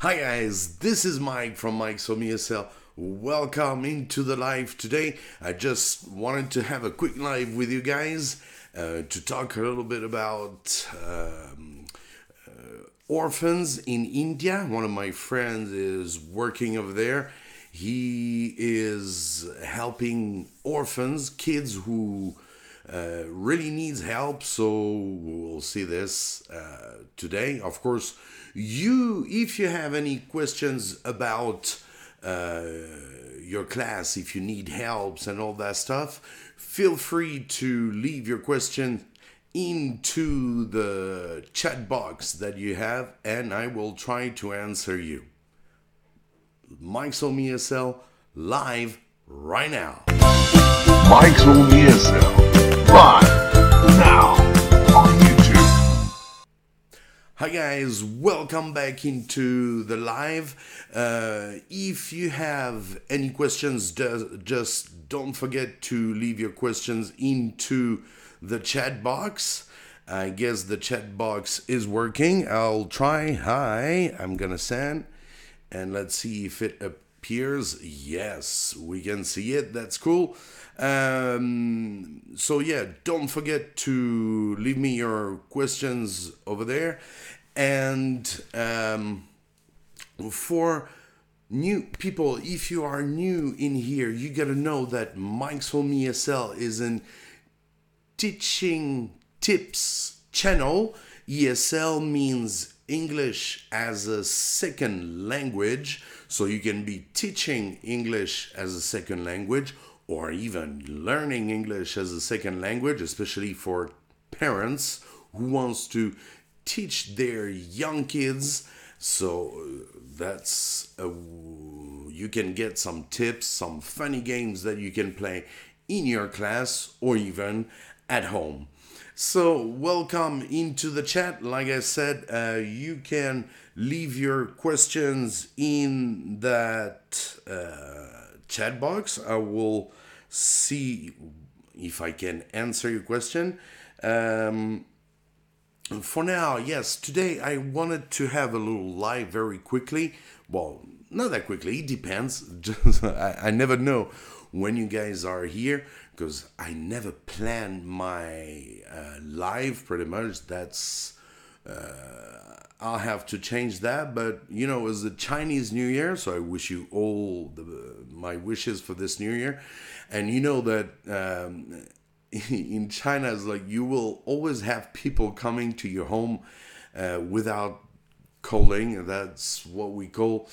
Hi guys, this is Mike from Mike's from ESL. Welcome into the live today. I just wanted to have a quick live with you guys to talk a little bit about orphans in India. One of my friends is working over there. He is helping orphans, kids who really needs help. So we'll see this today. Of course, if you have any questions about your class, if you need helps and all that stuff, feel free to leave your question into the chat box that you have, and I will try to answer you. Mike's Home ESL live right now. Mike's Home ESL live now on YouTube. Hi guys, welcome back into the live. If you have any questions, just don't forget to leave your questions into the chat box. I guess the chat box is working. I'll try. Hi, I'm gonna send, and let's see if it appears. Yes, we can see it. That's cool. So yeah, don't forget to leave me your questions over there. And for new people, if you are new in here, you gotta know that Mike's Home ESL is an teaching tips channel. ESL means English as a second language, so you can be teaching English as a second language or even learning English as a second language, especially for parents who wants to teach their young kids. So that's you can get some tips, some funny games that you can play in your class or even at home. So welcome into the chat. Like I said, you can leave your questions in that chat box. I will see if I can answer your question. For now, yes, today I wanted to have a little live very quickly. Well, not that quickly, it depends. Just, I never know when you guys are here because I never plan my live pretty much. That's I'll have to change that, but you know, it's the Chinese New Year, so I wish you all my wishes for this New Year. And you know that in China, it's like you will always have people coming to your home without calling. That's what we call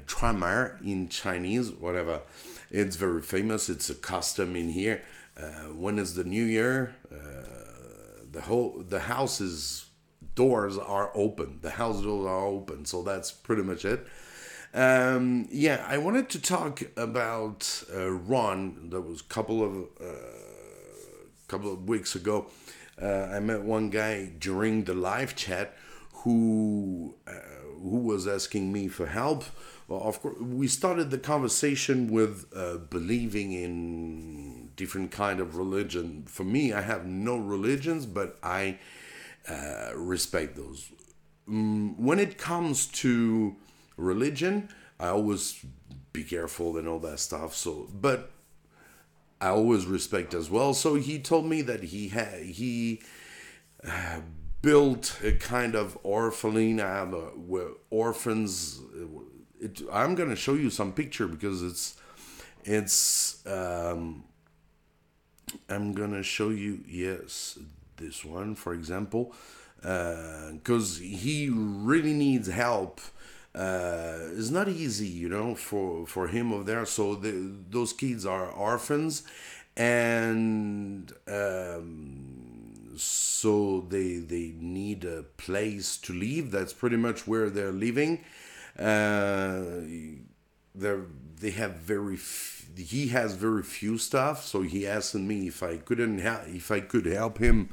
串门 in Chinese, whatever. It's very famous. It's a custom in here. When it's the New Year, the house's doors are open. The house doors are open. So that's pretty much it. Yeah, I wanted to talk about Ron. That was a couple of weeks ago. I met one guy during the live chat who was asking me for help. Well, of course, we started the conversation with believing in different kind of religion. For me, I have no religions, but I respect those. When it comes to religion, I always be careful and all that stuff. So, but I always respect as well. So he told me that he built a kind of orphanage where orphans. I'm gonna show you some picture because it's. I'm gonna show you, yes, this one for example, because he really needs help. It's not easy, you know, for him over there. So those kids are orphans, and so they need a place to live. That's pretty much where they're living. They have he has very few stuff. So he asked me if I could help him,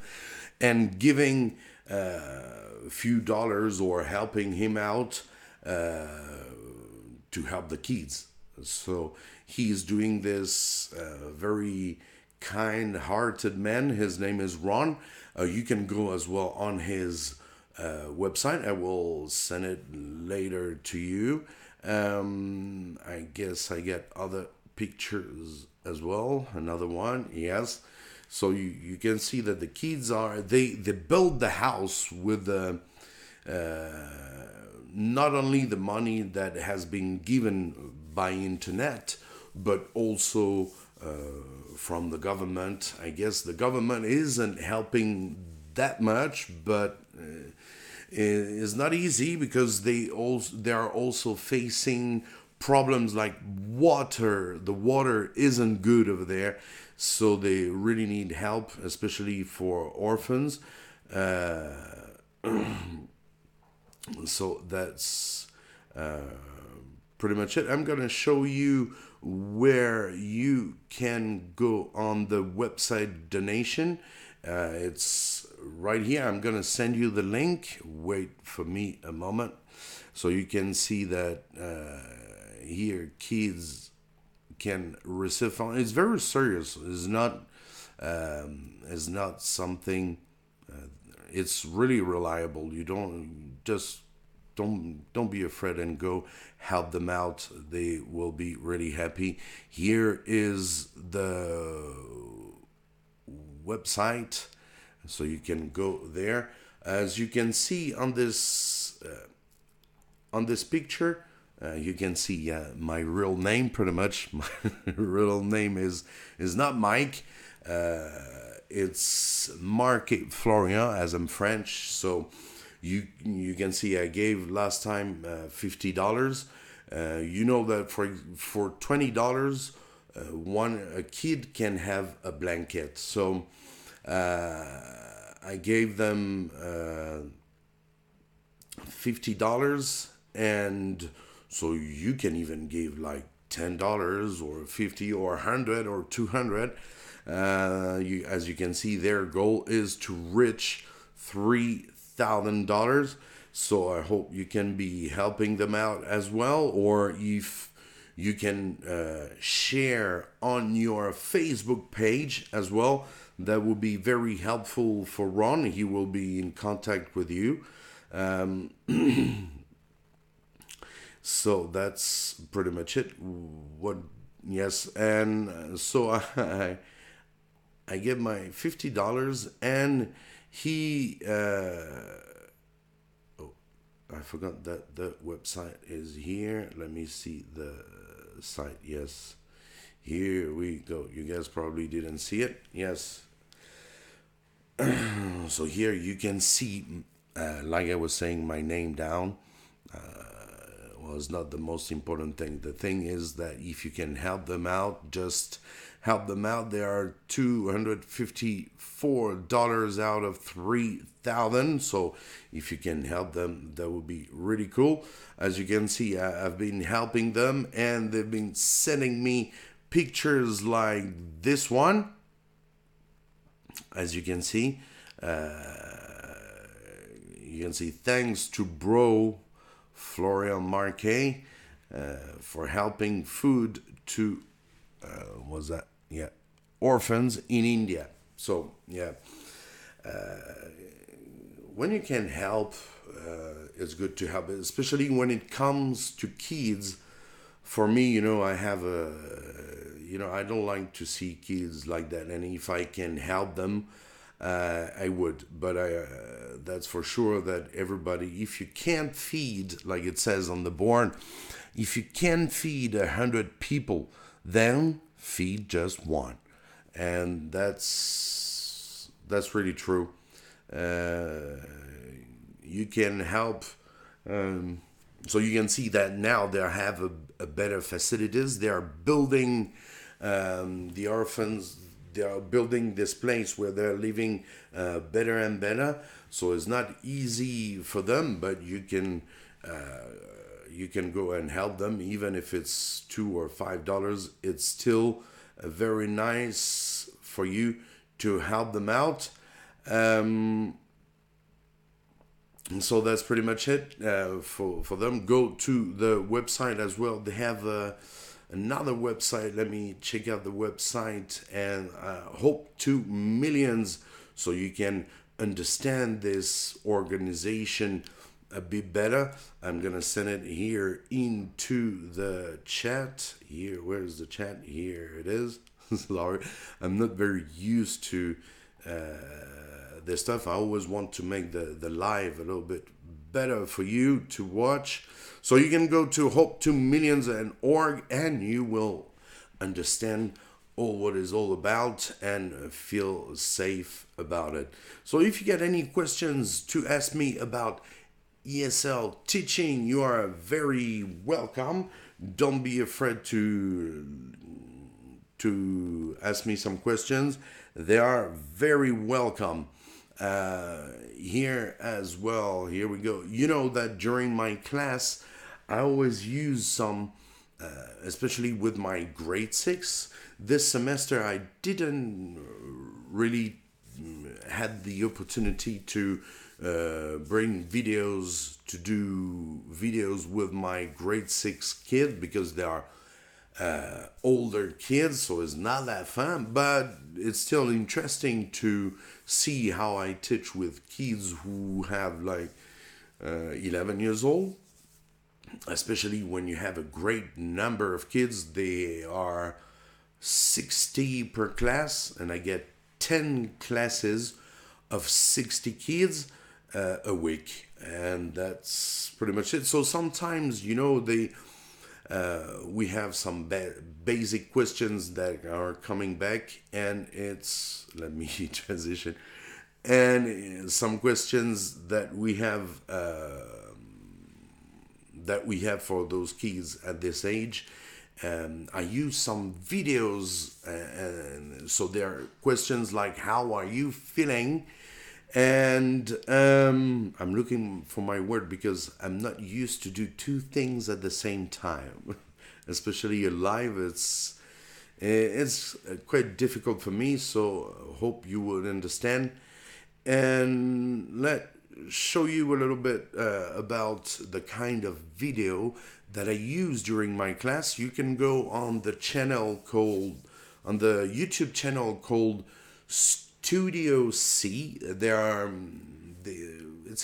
and giving a few dollars or helping him out to help the kids. So he's doing this very kind-hearted man. His name is Ron. You can go as well on his website. I will send it later to you. I guess I get other pictures as well. Another one, yes. So you can see that the kids they build the house with the not only the money that has been given by internet, but also from the government. I guess the government isn't helping that much, but it's not easy because they are also facing problems like water. The water isn't good over there, so they really need help, especially for orphans. So that's pretty much it. I'm gonna show you where you can go on the website donation. It's right here. I'm gonna send you the link. Wait for me a moment, so you can see that here kids can receive funds. It's very serious. It's not something. It's really reliable. You don't be afraid and go help them out. They will be really happy. Here is the website, so you can go there. As you can see on this picture, you can see my real name pretty much. My real name is not Mike. It's Marc Florian, as I'm French. So you can see I gave last time $50. You know that for $20, a kid can have a blanket. So I gave them $50, and so you can even give like $10 or 50 or 100 or 200. As you can see, their goal is to reach $3,000. So I hope you can be helping them out as well, or if you can share on your Facebook page as well. That would be very helpful for Ron. He will be in contact with you. So that's pretty much it. Yes, and so I give my $50, and he I forgot that the website is here. Let me see the site. Yes, here we go. You guys probably didn't see it. Yes. So here you can see, like I was saying, my name down. Was not the most important thing. The thing is that if you can help them out, just help them out. There are $254 out of $3,000. So if you can help them, that would be really cool. As you can see, I've been helping them, and they've been sending me pictures like this one. As you can see, thanks to bro Florian Marquet for helping food to orphans in India. So when you can help, it's good to help, especially when it comes to kids. For me, I have I don't like to see kids like that, and if I can help them, I would. But that's for sure that everybody, if you can't feed, like it says on the board, if you can feed 100 people, then feed just one. And that's really true. You can help. So you can see that now they have a better facilities. They are building the orphans. They are building this place where they're living better and better. So it's not easy for them, but you can go and help them, even if it's $2 or $5. It's still very nice for you to help them out. And so that's pretty much it for them. Go to the website as well. They have another website. Let me check out the website, and hope to millions, so you can understand this organization a bit better, I'm gonna send it here into the chat. Here, where's the chat? Here it is. Sorry, I'm not very used to this stuff. I always want to make the live a little bit better for you to watch. So you can go to hope2millions.org and you will understand all what it's all about and feel safe about it. So if you get any questions to ask me about ESL teaching, you are very welcome. Don't be afraid to ask me some questions. They are very welcome. Here as well, here we go. You know that during my class, I always use some, especially with my grade 6. This semester, I didn't really had the opportunity to bring videos, to do videos with my grade 6 kids because they are older kids, so it's not that fun, but it's still interesting to see how I teach with kids who have like 11 years old, especially when you have a great number of kids. They are 60 per class, and I get 10 classes of 60 kids a week, and that's pretty much it. So sometimes, you know, we have some basic questions that are coming back, and it's, let me transition, and some questions that we have for those kids at this age. I use some videos, and so there are questions like, how are you feeling? And I'm looking for my word because I'm not used to do two things at the same time, especially live. It's quite difficult for me, so hope you would understand. And show you a little bit about the kind of video that I use during my class. You can go on the YouTube channel called Studio C. It's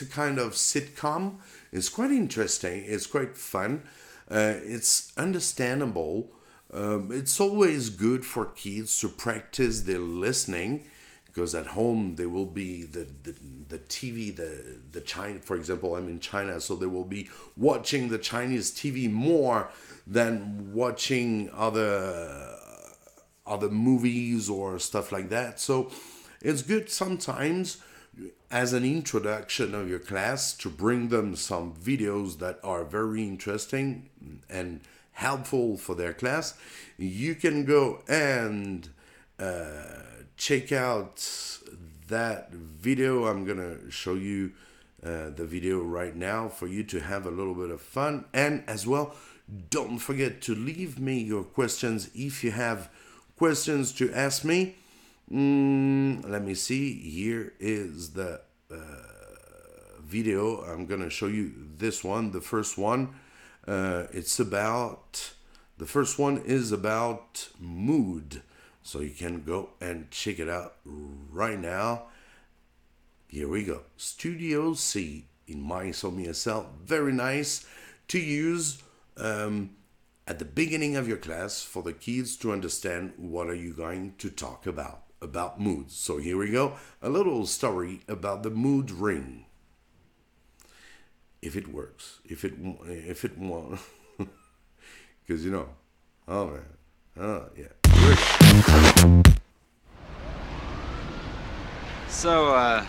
a kind of sitcom. It's quite interesting. It's quite fun. It's understandable. It's always good for kids to practice their listening, because at home they will be the TV, the China, for example, I'm in China, so they will be watching the Chinese TV more than watching other movies or stuff like that. So it's good sometimes as an introduction of your class to bring them some videos that are very interesting and helpful for their class. You can go and check out that video. I'm gonna show you the video right now for you to have a little bit of fun. And as well, don't forget to leave me your questions if you have questions to ask me. Let me see. Here is the video. I'm gonna show you this one. The first one, the first one is about mood. So you can go and check it out right now. Here we go. Studio C in ESL. Very nice to use at the beginning of your class for the kids to understand what are you going to talk about moods. So here we go. A little story about the mood ring. If it works. If it won't. Because, you know. Oh, man. Oh, yeah. So, are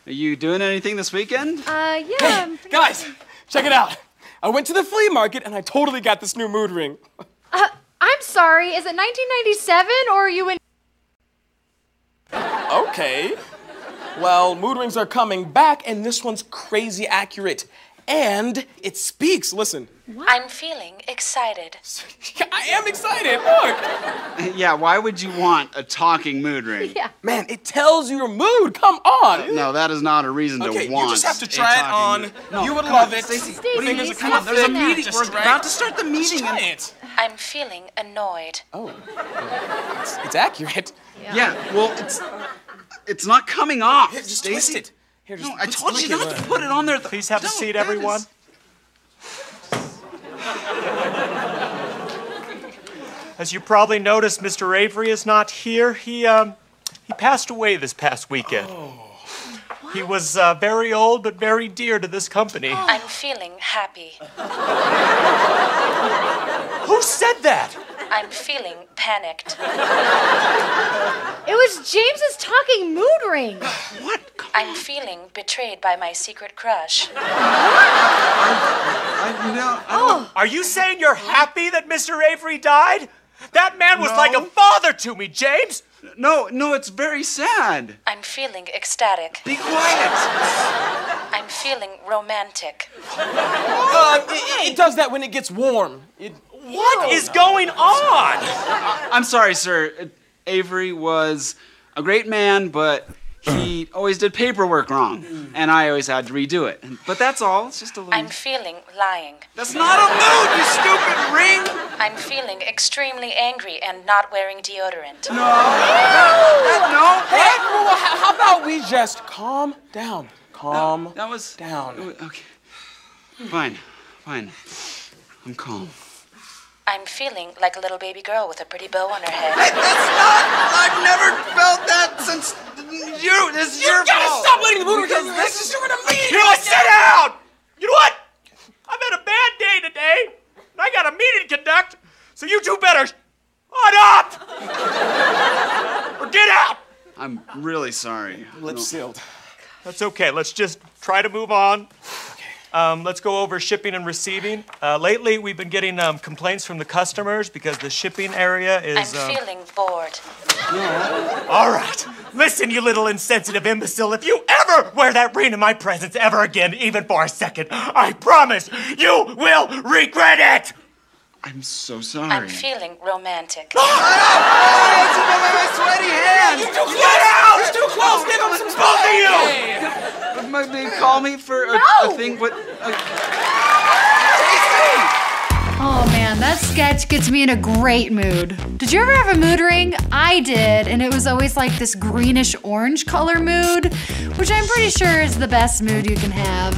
you doing anything this weekend? Yeah. Hey, guys, check it out. I went to the flea market and I totally got this new mood ring. I'm sorry, is it 1997 or are you in... Okay. Well, mood rings are coming back and this one's crazy accurate. And it speaks, listen. What? I'm feeling excited. I am excited, look. Yeah, why would you want a talking mood ring? Yeah. Man, it tells your mood, come on. No, that is not a reason to Okay, want. you just have to try it on. No, you would come love on, it. Stacey, Stacey, come on, there's a meeting. Just We're try about it. to start the meeting. Just try it. I'm feeling annoyed. Oh, it's accurate. Yeah, well, It's not coming off. Here, just Stacey. twist it. Here, just No, I told you flick not it. to put it on there. Please have a Don't, seat, that everyone. is- As you probably noticed, Mr. Avery is not here. He passed away this past weekend. He was very old, but very dear to this company. I'm feeling happy. Who said that? I'm feeling panicked. It was James's talking mood ring. What? I'm feeling betrayed by my secret crush. Are you saying you're happy that Mr. Avery died? That man was like a father to me, James. No, it's very sad. I'm feeling ecstatic. Be quiet. I'm feeling romantic. It does that when it gets warm. What is going on? I'm sorry, sir. Avery was a great man, but he always did paperwork wrong, and I always had to redo it. But that's all. It's just a little... I'm feeling lying. That's not a mood, you stupid ring! I'm feeling extremely angry and not wearing deodorant. Hey, well, how about we just calm down? Calm That was... down. Okay. Fine. I'm calm. I'm feeling like a little baby girl with a pretty bow on her head. I've never felt that since you. This is your gotta fault. stop letting the mood Because get this is doing a meeting. You know what? Sit down! You know what? I've had a bad day today, and I got a meeting to conduct, so you two better shut up! Or get out! I'm really sorry. Lips sealed. That's okay. Let's just try to move on. Let's go over shipping and receiving. Lately, we've been getting complaints from the customers because the shipping area I'm is... feeling bored. All right. Listen, you little insensitive imbecile. If you ever wear that ring in my presence ever again, even for a second, I promise you will regret it! I'm so sorry. I'm feeling romantic. My sweaty hands. Too close! Too close! Give him some Both of you! They call me for a thing, but... Oh man, that sketch gets me in a great mood. Did you ever have a mood ring? I did, and it was always like this greenish orange color mood, which I'm pretty sure is the best mood you can have.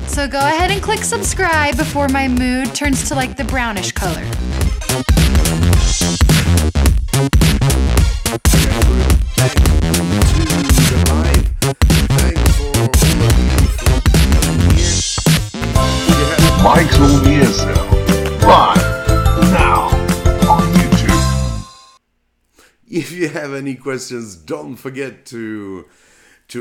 So go ahead and click subscribe before my mood turns to like the brownish color. Mike's own ESL. Live now on YouTube. If you have any questions, don't forget to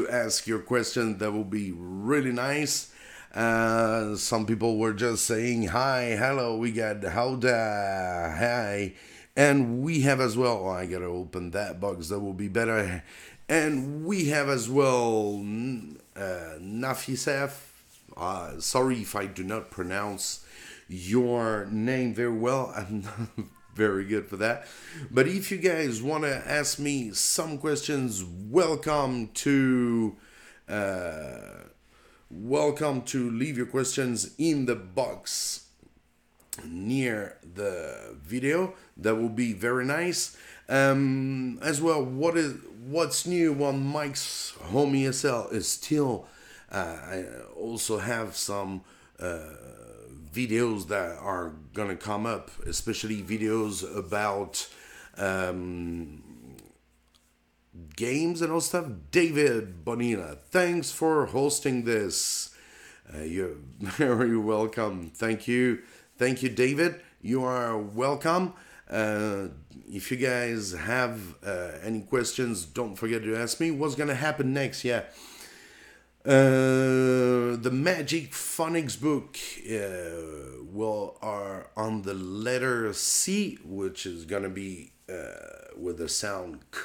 ask your question. That will be really nice. Some people were just saying hi, hello. We got howda, hi, and we have as well. Oh, I gotta open that box. That will be better. And we have as well Nafisef. Sorry if I do not pronounce your name very well. I'm not very good for that. But if you guys want to ask me some questions, welcome to leave your questions in the box near the video. That will be very nice. As well, what's new on Mike's Home ESL is still I also have some videos that are gonna come up, especially videos about games and all stuff. David Bonilla, thanks for hosting this. You're very welcome. Thank you, David. You are welcome. If you guys have any questions, don't forget to ask me. What's gonna happen next? Yeah. The Magic Phonics book are on the letter C, which is gonna be with the sound K.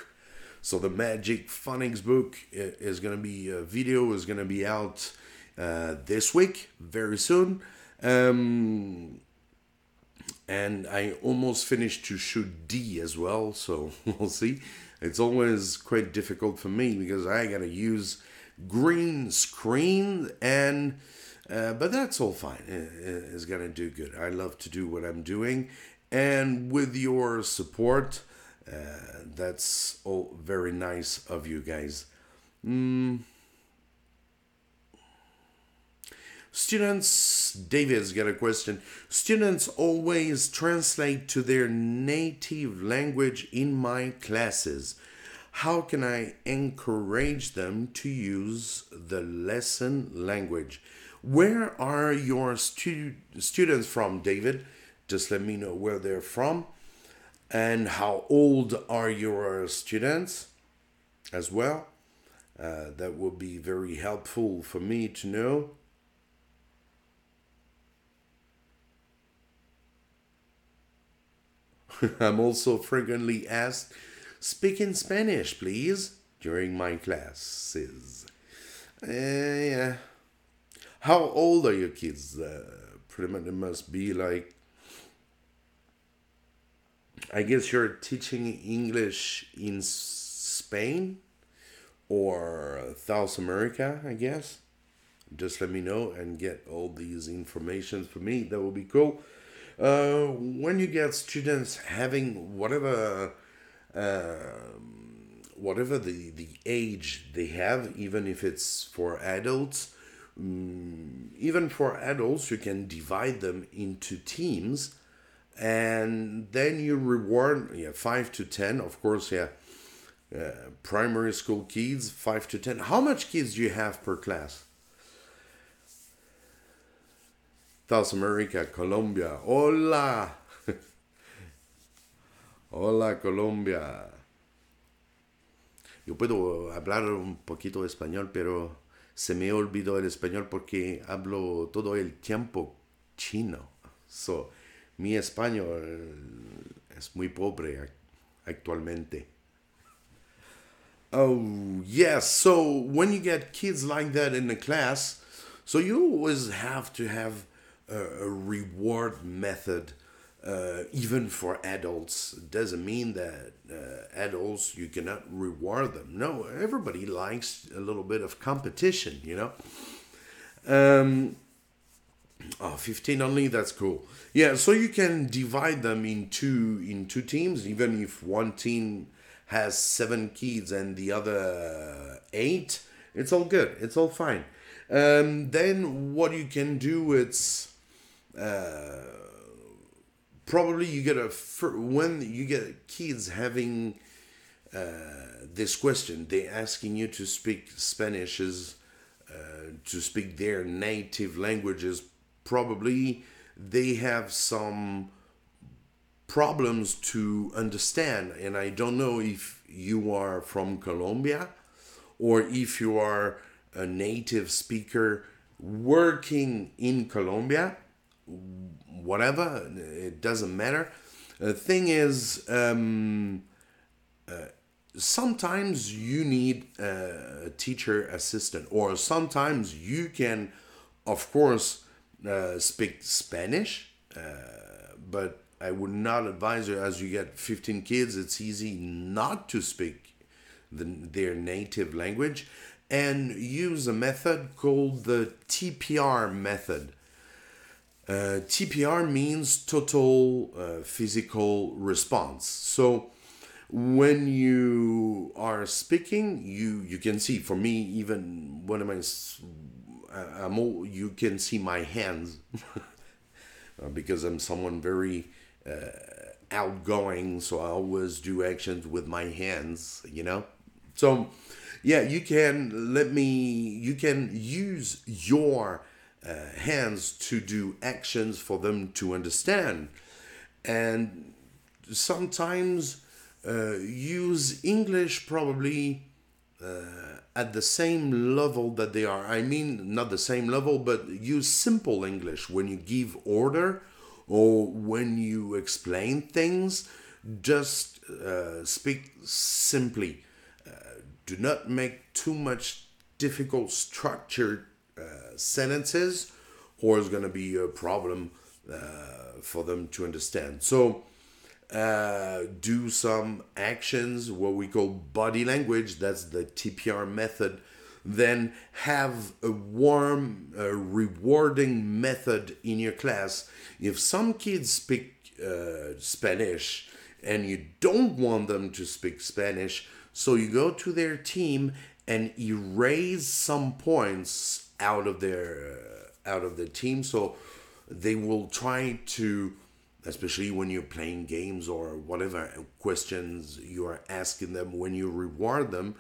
So the Magic Phonics book is gonna be a video is gonna be out this week, very soon. And I almost finished to shoot D as well, so we'll see. It's always quite difficult for me because I gotta use green screen and but that's all fine. It's gonna do good. I love to do what I'm doing, and with your support That's all very nice of you guys. Students, David's got a question. Students always translate to their native language in my classes. How can I encourage them to use the lesson language? Where are your students from, David? Just let me know where they're from. And how old are your students as well? That would be very helpful for me to know. I'm also frequently asked, speak in Spanish, please, during my classes. Yeah. How old are your kids? Pretty much it must be like, I guess you're teaching English in Spain or South America, I guess. Just let me know and get all these information for me. That would be cool. When you get students having whatever the age they have, even if it's for adults, even for adults, you can divide them into teams, and then you reward 5 to 10, of course. Primary school kids, 5 to 10. How much kids do you have per class? South America, Colombia. Hola. Hola, Colombia. Yo puedo hablar un poquito de español, pero se me olvidó el español porque hablo todo el tiempo chino. So, mi español es muy pobre actualmente. Oh, yes. So, when you get kids like that in the class, so you always have to have a reward method, even for adults. It doesn't mean that adults, you cannot reward them. No, everybody likes a little bit of competition, 15 only, that's cool. Yeah, so you can divide them into teams, even if one team has 7 kids and the other 8, it's all good, it's all fine. Then what you can do, it's probably you get when you get kids having this question, they asking you to speak Spanish, to speak their native languages. Probably they have some problems to understand, and I don't know if you are from Colombia or if you are a native speaker working in Colombia. Whatever, it doesn't matter. The thing is, sometimes you need a teacher assistant, or sometimes you can, of course, speak Spanish, but I would not advise you. As you get 15 kids, it's easy not to speak their native language, and use a method called the TPR method. TPR means total physical response. So when you are speaking, you can see, for me, even when you can see my hands because I'm someone very outgoing, so I always do actions with my hands, So yeah, you can use your hands to do actions for them to understand, and sometimes use English probably at the same level that they are. I mean, not the same level, but use simple English when you give order or when you explain things. Just speak simply. Do not make too much difficult structured sentences, or it's going to be a problem for them to understand. So do some actions, what we call body language. That's the TPR method. Then have a warm, rewarding method in your class. If some kids speak Spanish and you don't want them to speak Spanish, so you go to their team and erase some points out of the team, so they will try to, especially when you're playing games or whatever questions you are asking them, when you reward them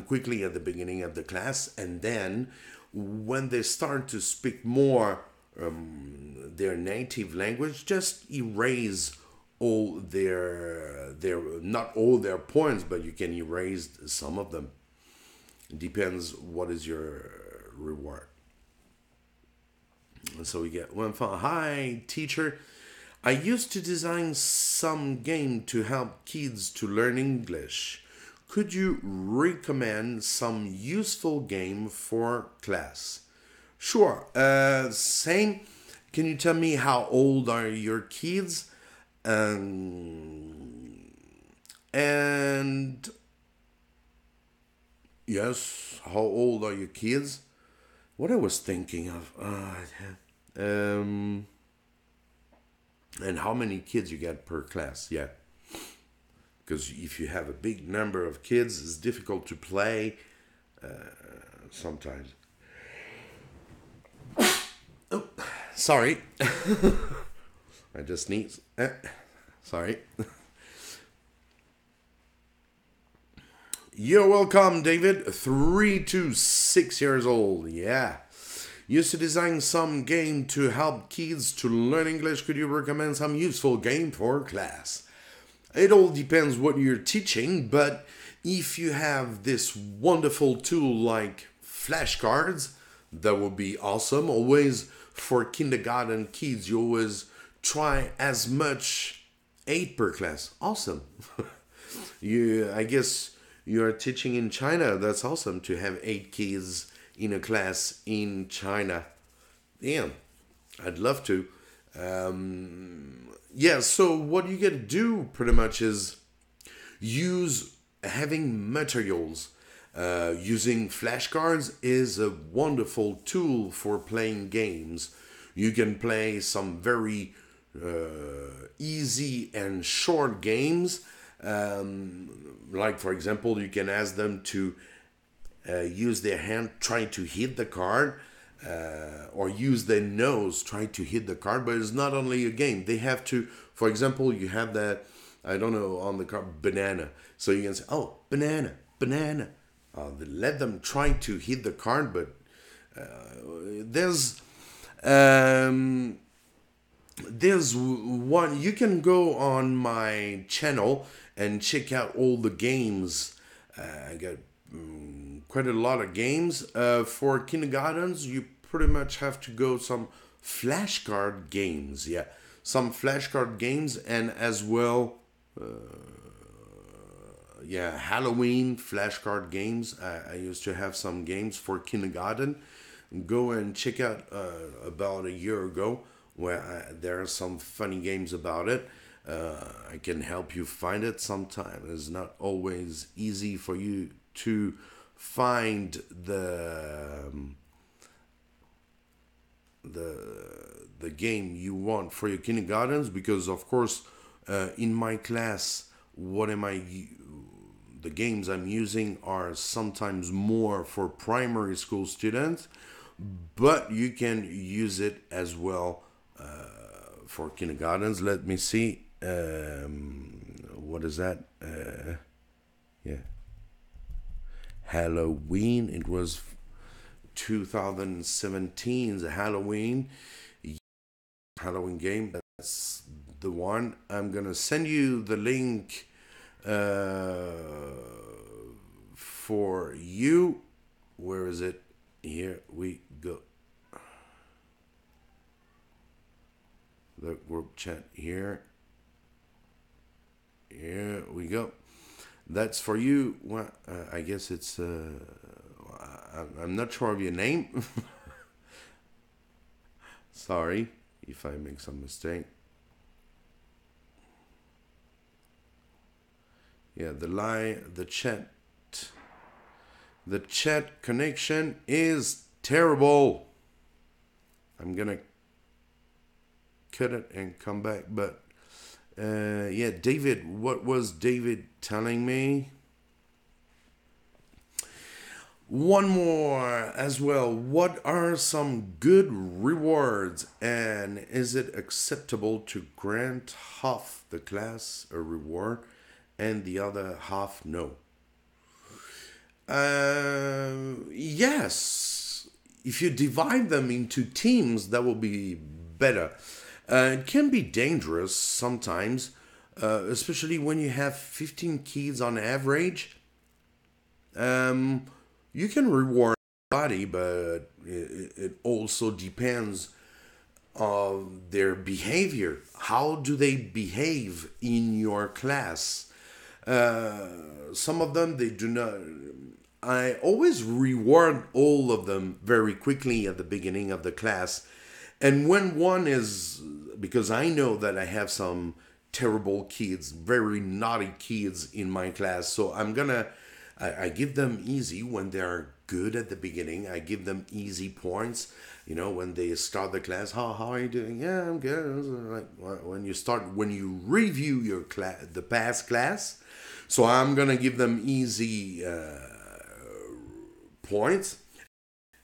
quickly at the beginning of the class, and then when they start to speak more their native language, just erase all their not all their points, but you can erase some of them. It depends what is your reward. And so we get one from, hi teacher, I used to design some game to help kids to learn English. Could you recommend some useful game for class? Sure. Same. Can you tell me how old are your kids? And yes, how old are your kids? What I was thinking of, and how many kids you get per class? Yeah, because if you have a big number of kids, it's difficult to play sometimes. Oh, sorry. I just sneezed. Sorry. You're welcome, David. 3 to 6 years old. Yeah. Used to design some game to help kids to learn English. Could you recommend some useful game for class? It all depends what you're teaching, but if you have this wonderful tool like flashcards, that would be awesome. Always for kindergarten kids, you always try as much 8 per class. Awesome. I guess you're teaching in China. That's awesome to have 8 kids in a class in China. Yeah, I'd love to. Yeah, so what you gotta do pretty much is use having materials. Using flashcards is a wonderful tool for playing games. You can play some very easy and short games. Like, for example, you can ask them to use their hand trying to hit the card, or use their nose trying to hit the card. But it's not only a game. They have to, for example, you have that, I don't know, on the card, banana. So you can say, oh, banana, banana. Let them try to hit the card, but there's one, you can go on my channel and check out all the games. I got quite a lot of games. For kindergartens, you pretty much have to go some flashcard games. Yeah, some flashcard games, and as well, yeah, Halloween flashcard games. I used to have some games for kindergarten. Go and check out about a year ago where there are some funny games about it. I can help you find it sometime. It's not always easy for you to find the game you want for your kindergartens, because of course in my class the games I'm using are sometimes more for primary school students, but you can use it as well for kindergartens. Let me see. What is that? Yeah. Halloween. It was 2017's Halloween game. That's the one. I'm gonna send you the link for you. Where is it? Here we go. The group chat here. Here we go. That's for you. Well, I guess it's I'm not sure of your name. Sorry if I make some mistake. Yeah, the chat connection is terrible. I'm gonna cut it and come back, but Yeah, David, what was David telling me? One more as well. What are some good rewards, and is it acceptable to grant half the class a reward and the other half no? Yes. If you divide them into teams, that will be better. It can be dangerous sometimes, especially when you have 15 kids on average. You can reward everybody, but it also depends on their behavior. How do they behave in your class? Some of them, they do not. I always reward all of them very quickly at the beginning of the class. And when one is, because I know that I have some terrible kids, very naughty kids in my class, so I give them easy when they're good at the beginning. I give them easy points. When they start the class, how are you doing? Yeah, I'm good. Like when you review your class, the past class. So I'm gonna give them easy points,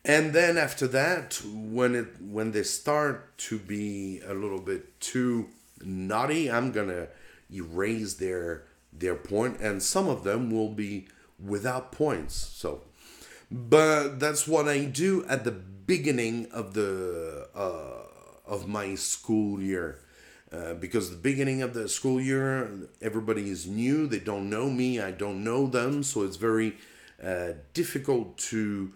and then after that, when they start to be a little bit too naughty, I'm gonna erase their point, and some of them will be without points. So, but that's what I do at the beginning of the of my school year. Because the beginning of the school year, everybody is new. They don't know me. I don't know them. So it's very difficult to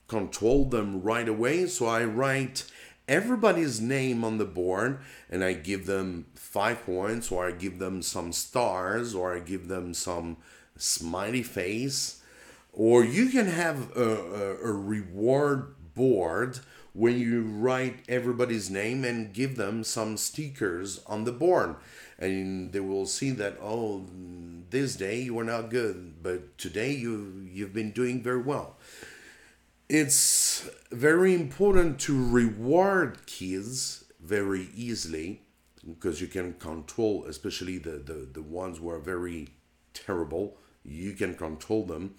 control them right away. So I write everybody's name on the board and I give them 5 points, or I give them some stars, or I give them some smiley face. Or you can have a reward board when you write everybody's name and give them some stickers on the board. And they will see that, oh, this day you were not good, but today you've been doing very well. It's very important to reward kids very easily, because you can control, especially the ones who are very terrible, you can control them.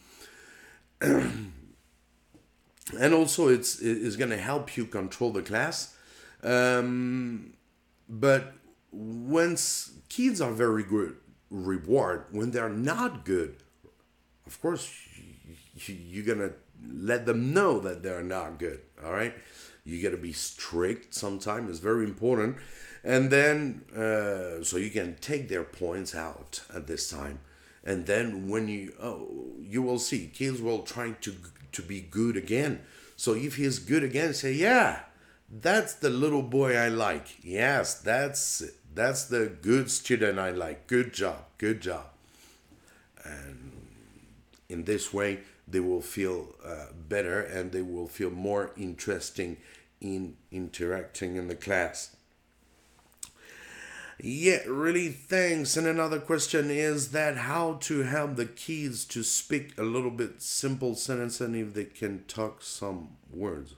And also it's going to help you control the class. But once kids are very good, reward. When they're not good, of course, you're going to let them know that they're not good. All right? You got to be strict sometimes. It's very important. And then, so you can take their points out at this time. And then when you will see, kids will try to be good again. So if he's good again, say, yeah, that's the little boy I like. Yes, that's it. That's the good student I like. Good job, good job. And in this way, they will feel better, and they will feel more interesting in interacting in the class. Yeah, really, thanks. And another question is that how to help the kids to speak a little bit simple sentence, and if they can talk some words.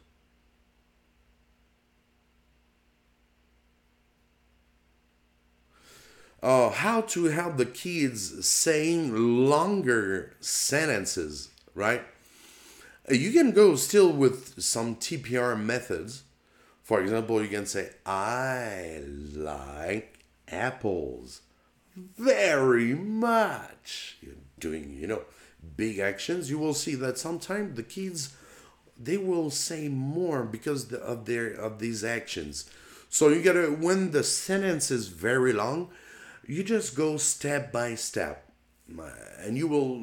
How to help the kids saying longer sentences, right? You can go still with some TPR methods. For example, you can say, I like apples very much. You're doing, big actions. You will see that sometimes the kids, they will say more because of these actions. So you gotta, when the sentence is very long, you just go step by step, and you will.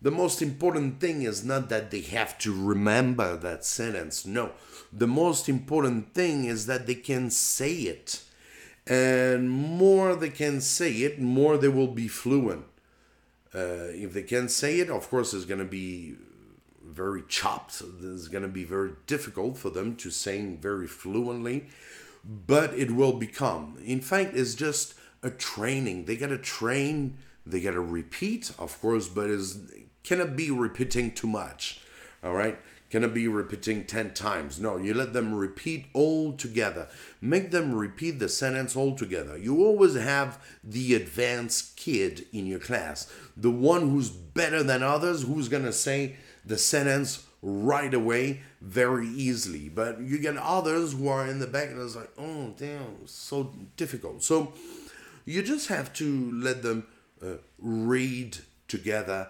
The most important thing is not that they have to remember that sentence. No, the most important thing is that they can say it. And more they can say it, more they will be fluent. If they can say it, of course, it's going to be very chopped. It's going to be very difficult for them to sing very fluently. But it will become. In fact, it's just a training. They got to train. They got to repeat, of course, but it cannot be repeating too much. All right? cannot be repeating 10 times. No, you let them repeat all together. Make them repeat the sentence all together. You always have the advanced kid in your class, the one who's better than others, who's gonna say the sentence right away very easily. But you get others who are in the back and it's like, oh damn, so difficult. So you just have to let them read together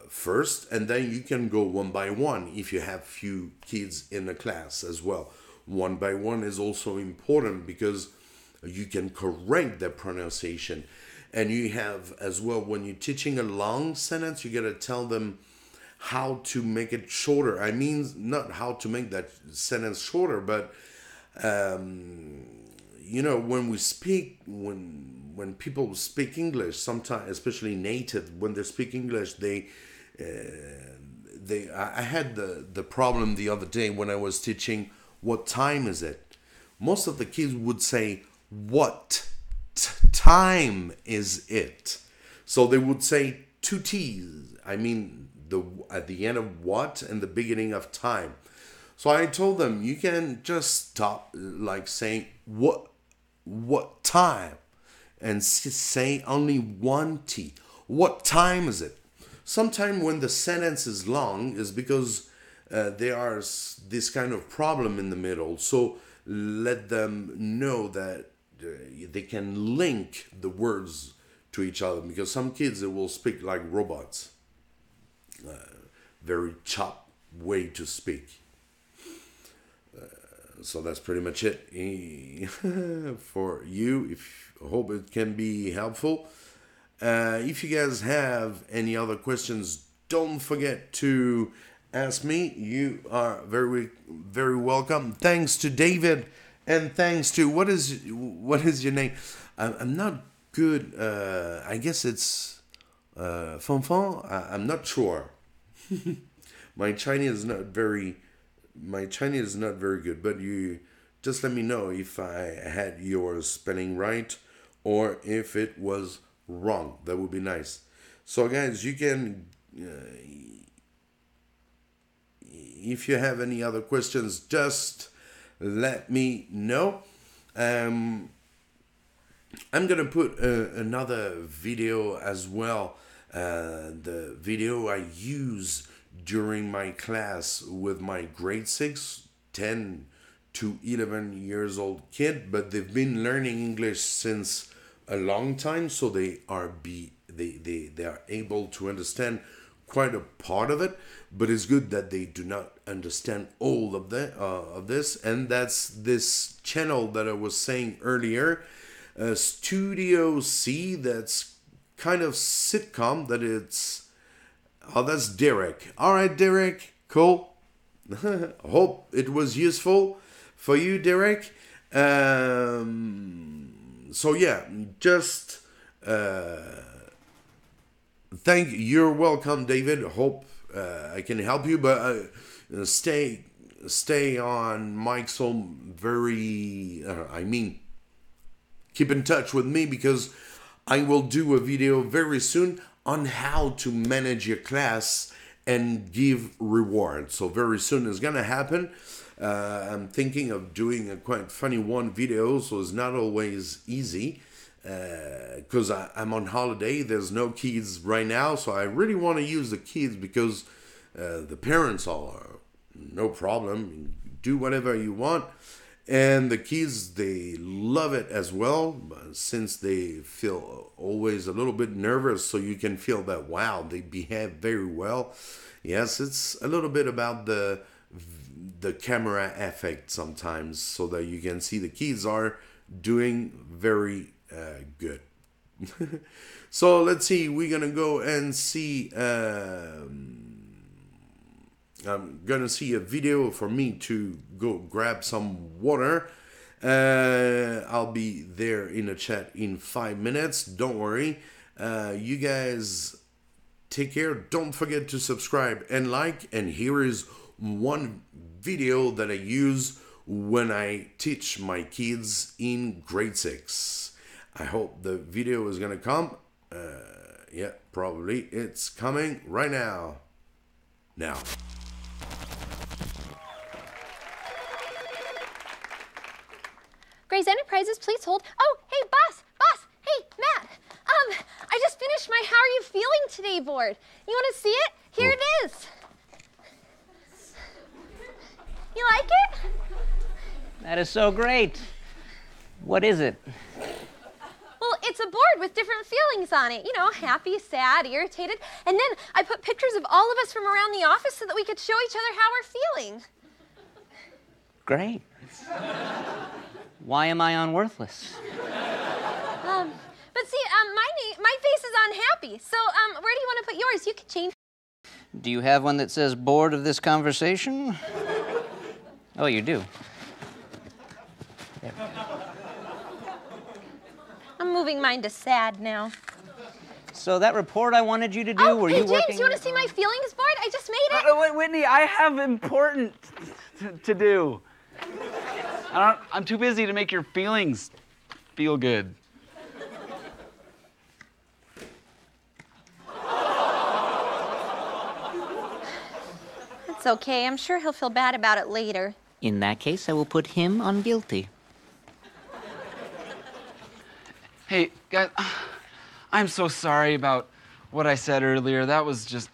first, and then you can go one by one if you have few kids in the class as well. One by one is also important because you can correct their pronunciation. And you have as well, when you're teaching a long sentence, you gotta tell them how to make it shorter. I mean, not how to make that sentence shorter, but you know, when we speak, when people speak English, sometimes, especially native, when they speak English, I had the problem the other day when I was teaching, what time is it? Most of the kids would say, what time is it? So they would say two T's. I mean, at the end of what and the beginning of time. So I told them, you can just stop like saying what time and say only one T. What time is it? Sometimes when the sentence is long is because there are this kind of problem in the middle. So let them know that they can link the words to each other, because some kids, they will speak like robots. Very chopped way to speak. So that's pretty much it for you. I hope it can be helpful. If you guys have any other questions, don't forget to ask me. You are very, very welcome. Thanks to David, and thanks to what is your name? I'm not good. I guess it's Fonfon. I'm not sure. My Chinese is not very good, but you just let me know if I had your spelling right or if it was wrong. That would be nice. So guys, you can if you have any other questions, just let me know. I'm gonna put another video as well. The video I use during my class with my grade 6, 10 to 11 years old kid, but they've been learning English since a long time, so they are able to understand quite a part of it, but it's good that they do not understand all of this, and that's this channel that I was saying earlier, Studio C, that's kind of sitcom that it's... Oh, that's Derek. All right, Derek. Cool. Hope it was useful for you, Derek. So yeah, just you're welcome, David. Hope I can help you, but stay on Mike's home. Keep in touch with me, because I will do a video very soon on how to manage your class and give rewards. So very soon it's gonna happen. I'm thinking of doing a quite funny video, so it's not always easy because I'm on holiday. There's no kids right now, so I really want to use the kids, because the parents are no problem, do whatever you want. And the kids, they love it as well, since they feel always a little bit nervous, so you can feel that, wow, they behave very well. Yes, it's a little bit about the camera effect sometimes, so that you can see the kids are doing very good. So let's see, we're gonna go and see... I'm gonna see a video for me to go grab some water. I'll be there in a chat in 5 minutes. Don't worry. You guys take care. Don't forget to subscribe and like. And here is one video that I use when I teach my kids in grade 6. I hope the video is gonna come. Yeah, probably it's coming right now. Gray's Enterprises, please hold. Oh, hey, boss. Hey, Matt. I just finished my How Are You Feeling Today board. You want to see it? Here it is. You like it? That is so great. What is it? Well, it's a board with different feelings on it. You know, happy, sad, irritated. And then I put pictures of all of us from around the office so that we could show each other how we're feeling. Great. Why am I on worthless? But see, my face is on happy. So, where do you want to put yours? You could change. Do you have one that says bored of this conversation? Oh, you do. There. I'm moving mine to sad now. So that report I wanted you to do, were hey, you James, working? you want to see my feelings board? I just made it. Wait, Whitney, I have important to do. I'm too busy to make your feelings feel good. It's okay. I'm sure he'll feel bad about it later. In that case, I will put him on guilty. Hey, guys, I'm so sorry about what I said earlier. That was just...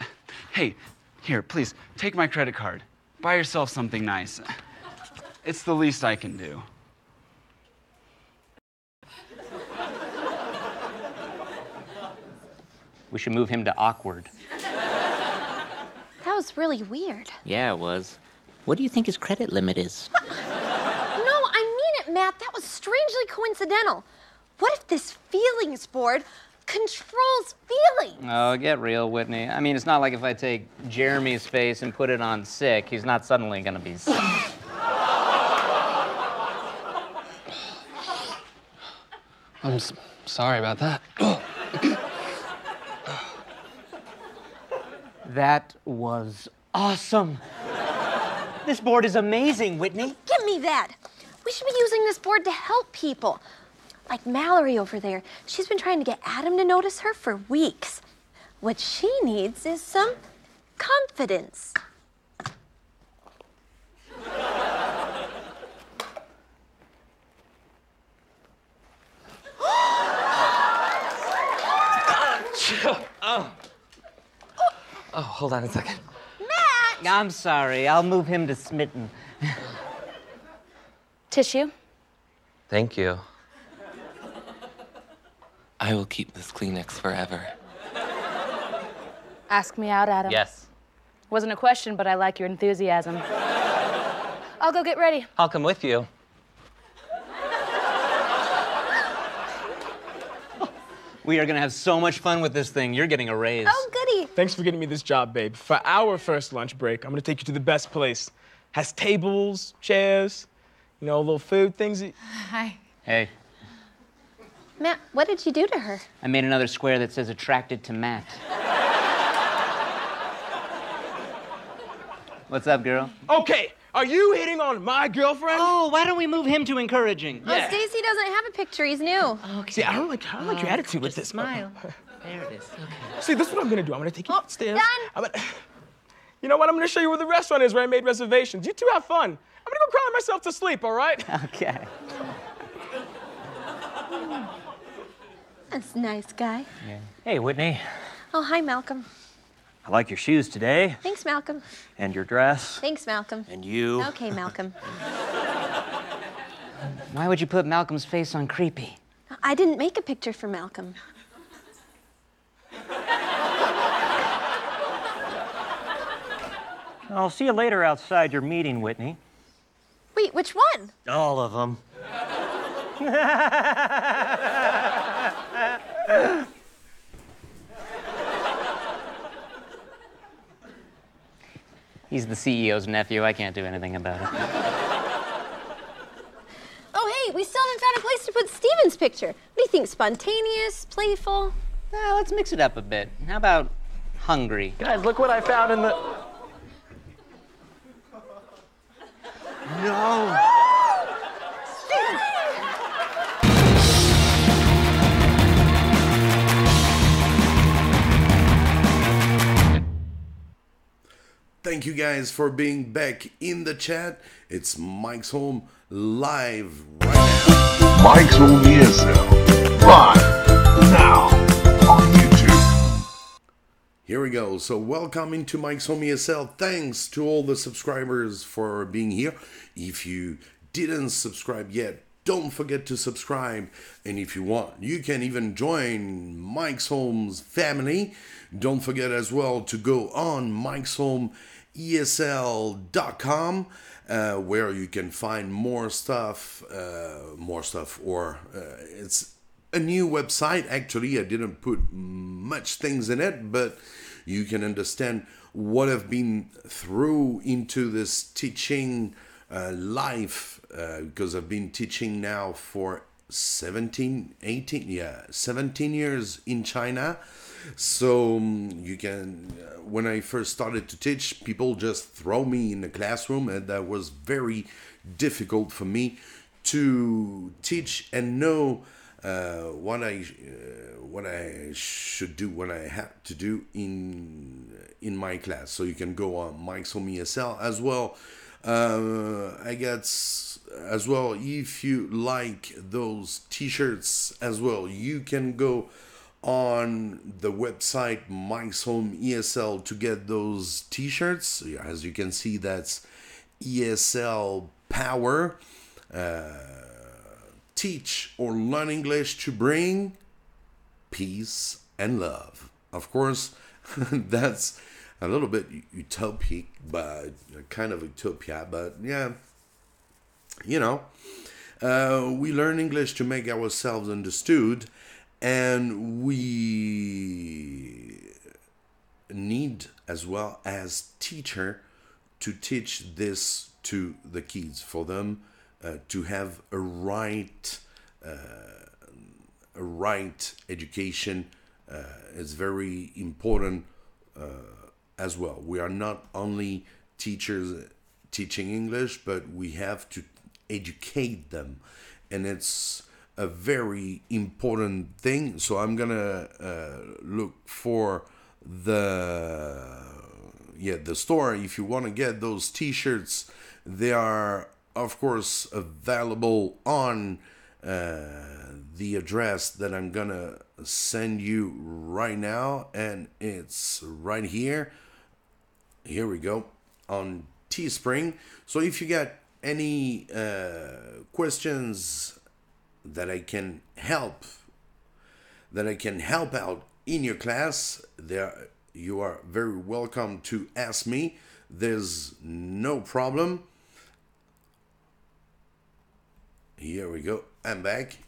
Hey, here, please, take my credit card. Buy yourself something nice. It's the least I can do. We should move him to awkward. That was really weird. Yeah, it was. What do you think his credit limit is? No, I mean it, Matt. That was strangely coincidental. What if this feelings board controls feelings? Oh, get real, Whitney. I mean, it's not like if I take Jeremy's face and put it on sick, he's not suddenly gonna be sick. I'm sorry about that. That was awesome. This board is amazing, Whitney. Give me that. We should be using this board to help people. Like Mallory over there. She's been trying to get Adam to notice her for weeks. What she needs is some confidence. Oh, hold on a second. Matt! I'm sorry. I'll move him to smitten. Tissue? Thank you. I will keep this Kleenex forever. Ask me out, Adam. Yes. Wasn't a question, but I like your enthusiasm. I'll go get ready. I'll come with you. We are gonna have so much fun with this thing. You're getting a raise. Oh, goody. Thanks for getting me this job, babe. For our first lunch break, I'm gonna take you to the best place. Has tables, chairs, you know, little food things. Hi. Hey, Matt, what did you do to her? I made another square that says attracted to Matt. What's up, girl? Okay, are you hitting on my girlfriend? Oh, why don't we move him to encouraging? Oh, Stacy doesn't have a picture. He's new. Okay. See, I don't like your attitude with this. Smile. There it is. Okay. See, this is what I'm gonna do. I'm gonna take you upstairs. done. You know what? I'm gonna show you where the restaurant is where I made reservations. You two have fun. I'm gonna go cry myself to sleep, all right? Okay. That's a nice guy. Yeah. Hey, Whitney. Oh, hi, Malcolm. I like your shoes today. Thanks, Malcolm. And your dress. Thanks, Malcolm. And you. Okay, Malcolm. Why would you put Malcolm's face on creepy? I didn't make a picture for Malcolm. I'll see you later outside your meeting, Whitney. Wait, which one? All of them. He's the CEO's nephew. I can't do anything about it. Oh, hey, we still haven't found a place to put Steven's picture. What do you think? Spontaneous, playful? Let's mix it up a bit. How about hungry? Guys, look what I found in the... No. Thank you guys for being back in the chat. It's Mike's Home live right now. Mike's Home ESL. Live now on YouTube. Here we go. So welcome into Mike's Home ESL. Thanks to all the subscribers for being here. If you didn't subscribe yet, don't forget to subscribe. And if you want, you can even join Mike's Home's family. Don't forget as well to go on mikeshomeesl.com where you can find more stuff, or it's a new website. Actually, I didn't put much things in it, but you can understand what I've been through into this teaching life, because I've been teaching now for 17 years in China. So you can, when I first started to teach, people just throw me in the classroom, and that was very difficult for me to teach and know what I should do, what I have to do in my class. So you can go on Mike's Home ESL as well. I guess as well, if you like those t-shirts as well, you can go on the website Mike's Home ESL to get those t-shirts. As you can see, that's ESL Power. Teach or learn English to bring peace and love. Of course, that's a little bit utopic, but kind of utopia, but yeah, you know, we learn English to make ourselves understood, and we need as well as teacher to teach this to the kids, for them to have a right education is very important as well. We are not only teachers teaching English, but we have to educate them, and it's a very important thing. So I'm gonna look for the store. If you want to get those t-shirts, they are of course available on the address that I'm gonna send you right now, and it's right here. Here we go, on Teespring. So if you got any questions that I can help out in your class, you are very welcome to ask me. There's no problem. Here we go. I'm back.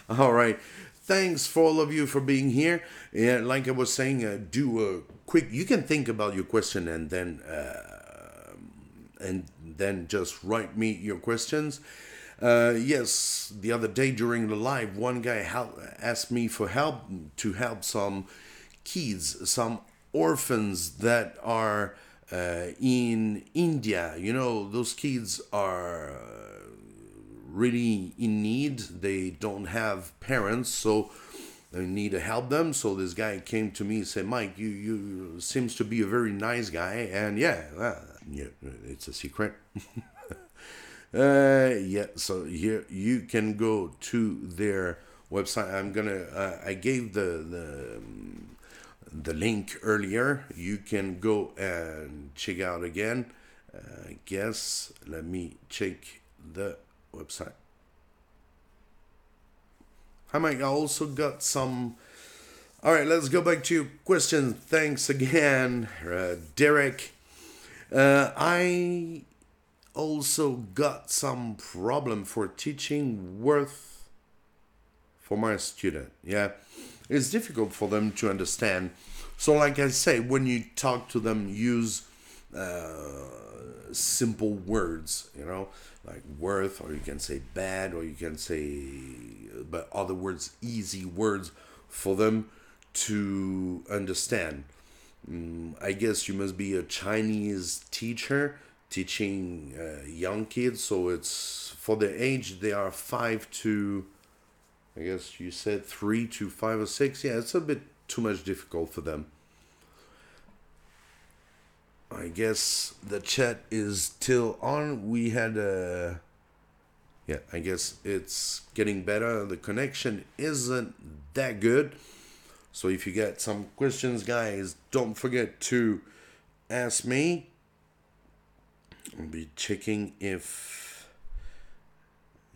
All right. Thanks for all of you for being here. Yeah, like I was saying, do a quick. You can think about your question and then just write me your questions. Yes, the other day during the live, one guy asked me for help to help some kids, some orphans that are in India. You know, those kids are really in need. They don't have parents, so they need to help them. So this guy came to me and said, Mike, you seems to be a very nice guy. And yeah, it's a secret. So here you can go to their website. I gave the link earlier. You can go and check out again. I guess, let me check the website. Hi Mike, I also got some. All right, let's go back to your question. Thanks again, Derek. I also got some problem for teaching worth for my student. Yeah, it's difficult for them to understand. So like I say, when you talk to them, use simple words, you know, like worth, or you can say bad, or you can say, but other words, easy words for them to understand. I guess you must be a Chinese teacher teaching young kids, so it's for the age they are 5 to, I guess you said 3 to 5 or 6. Yeah, it's a bit too much difficult for them. I guess the chat is still on. We had Yeah, I guess it's getting better. The connection isn't that good. So if you get some questions, guys, don't forget to ask me. I'll be checking if...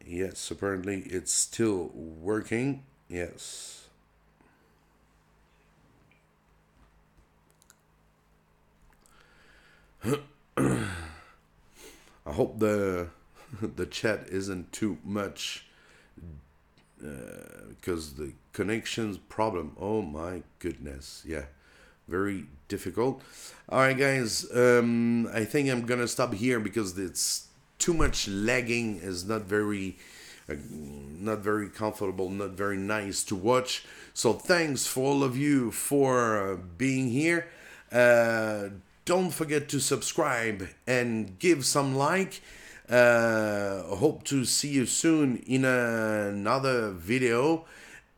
Yes, apparently it's still working. Yes. I hope the chat isn't too much because the connections problem. Oh my goodness, yeah, very difficult. All right, guys, I think I'm gonna stop here because it's too much lagging. Is not very comfortable, not very nice to watch. So thanks for all of you for being here. Don't forget to subscribe and give some like. Hope to see you soon in another video,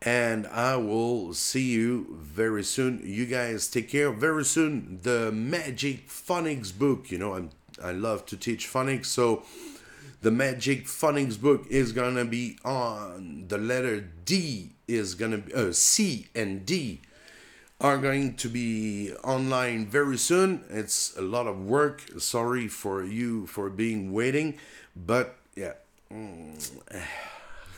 and I will see you very soon. You guys take care. Very soon, the Magic Phonics book. You know, I love to teach phonics, so the Magic Phonics book is gonna be on the letter D. Is gonna be C and D are going to be online very soon. It's a lot of work. Sorry for you for being waiting, but yeah,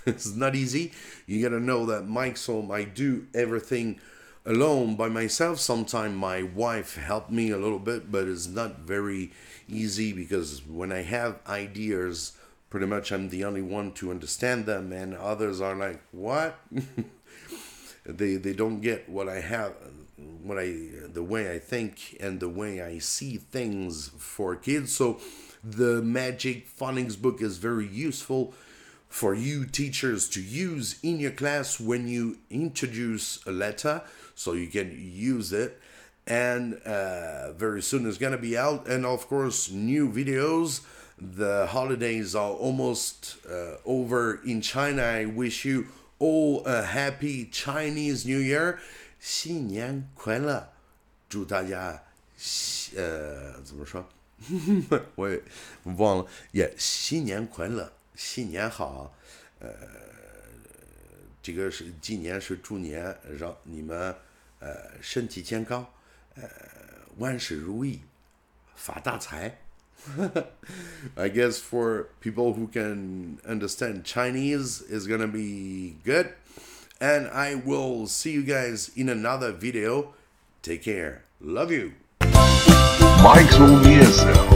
it's not easy. You gotta know that Mike's I do everything alone by myself. Sometimes my wife helped me a little bit, but it's not very easy because when I have ideas, pretty much I'm the only one to understand them, and others are like, what? They don't get what I have, the way I think and the way I see things for kids. So the Magic Phonics book is very useful for you teachers to use in your class when you introduce a letter, so you can use it. And very soon it's gonna be out, and of course new videos. The holidays are almost over in China. I wish you all a happy Chinese New Year. 新年快乐，祝大家怎么说？我也忘了，也新年快乐，新年好。这个是今年是猪年，让你们身体健康，万事如意，发大财。I guess for people who can understand Chinese is gonna be good. And I will see you guys in another video. Take care. Love you. Mike's own ESL.